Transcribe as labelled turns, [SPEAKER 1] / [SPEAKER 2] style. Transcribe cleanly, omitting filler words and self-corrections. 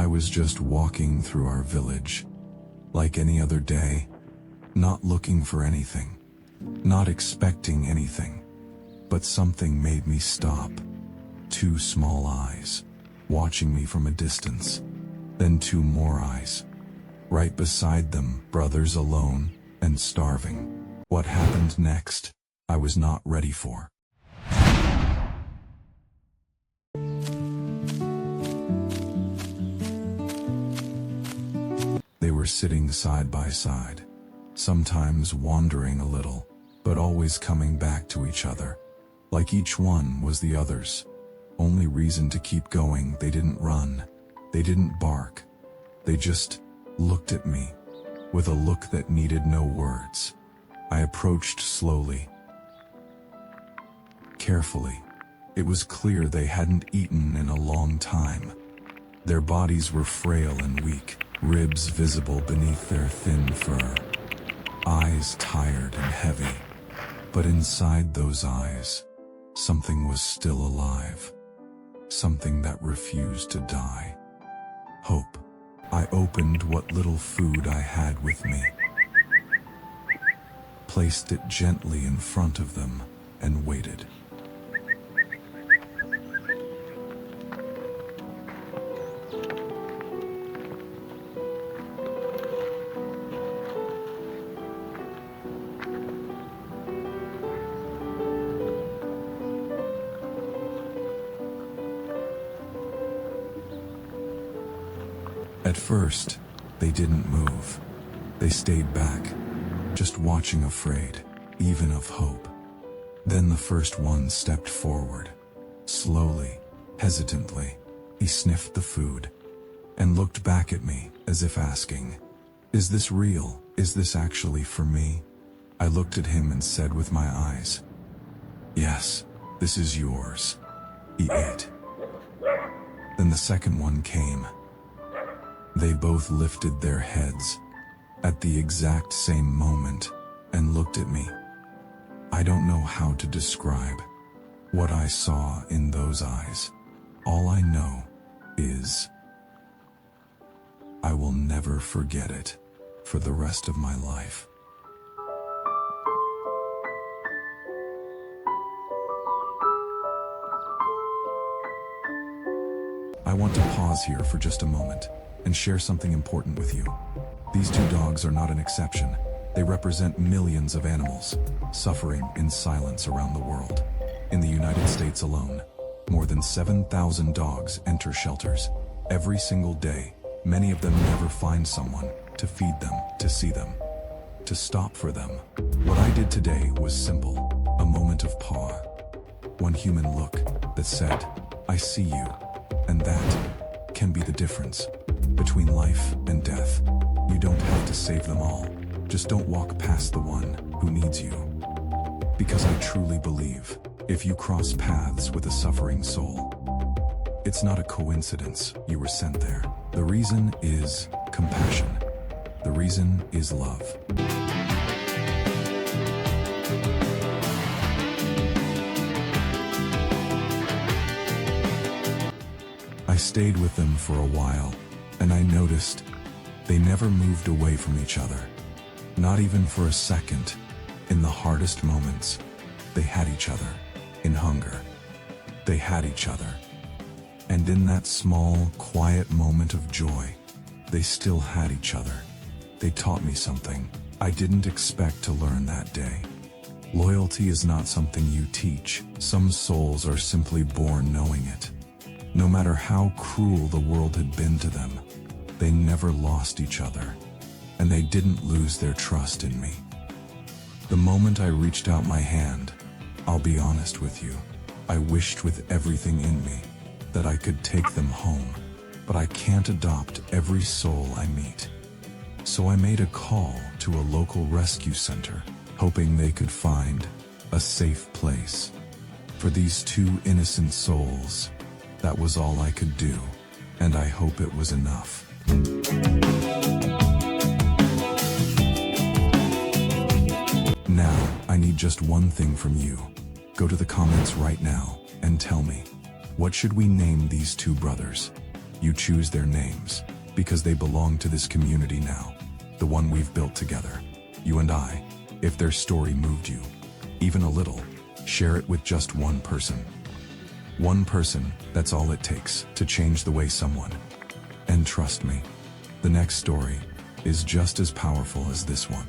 [SPEAKER 1] was just walking through our village, like any other day, not looking for anything, not expecting anything, but something made me stop. Two small eyes, watching me from a distance, then two more eyes. Right beside them, brothers alone and starving. What happened next, I was not ready for. They were sitting side by side, sometimes wandering a little, but always coming back to each other, like each one was the other's. Only reason to keep going, they didn't run, they didn't bark, they just looked at me, with a look that needed no words. I approached slowly, carefully. It was clear they hadn't eaten in a long time. Their bodies were frail and weak, ribs visible beneath their thin fur, eyes tired and heavy. But inside those eyes, something was still alive, something that refused to die. Hope. I opened what little food I had with me, placed it gently in front of them, and waited. At first, they didn't move. They stayed back, just watching, afraid, even of hope. Then the first one stepped forward. Slowly, hesitantly, he sniffed the food and looked back at me as if asking, "Is this real? Is this actually for me?" I looked at him and said with my eyes, "Yes, this is yours." He ate. Then the second one came. They both lifted their heads at the exact same moment and looked at me. I don't know how to describe what I saw in those eyes. All I know is I will never forget it for the rest of my life. I want to pause here for just a moment and share something important with you. These two dogs are not an exception. They represent millions of animals suffering in silence around the world. In the United States alone, more than 7,000 dogs enter shelters every single day. Many of them never find someone to feed them, to see them, to stop for them. What I did today was simple, a moment of Paw. One human look that said, "I see you," and that can be the difference between life and death. You don't have to save them all. Just don't walk past the one who needs you. Because I truly believe, if you cross paths with a suffering soul, it's not a coincidence you were sent there. The reason is compassion. The reason is love. I stayed with them for a while, and I noticed they never moved away from each other. Not even for a second. In the hardest moments, they had each other. In hunger, they had each other. And in that small, quiet moment of joy, they still had each other. They taught me something I didn't expect to learn that day. Loyalty is not something you teach. Some souls are simply born knowing it. No matter how cruel the world had been to them, they never lost each other, and they didn't lose their trust in me. The moment I reached out my hand, I'll be honest with you, I wished with everything in me that I could take them home, but I can't adopt every soul I meet. So I made a call to a local rescue center, hoping they could find a safe place. For these two innocent souls, that was all I could do, and I hope it was enough. Now, I need just one thing from you. Go to the comments right now and tell me, what should we name these two brothers? You choose their names because they belong to this community now, the one we've built together, you and I. If their story moved you, even a little, share it with just one person. One person, that's all it takes to change the way someone. And trust me, the next story is just as powerful as this one.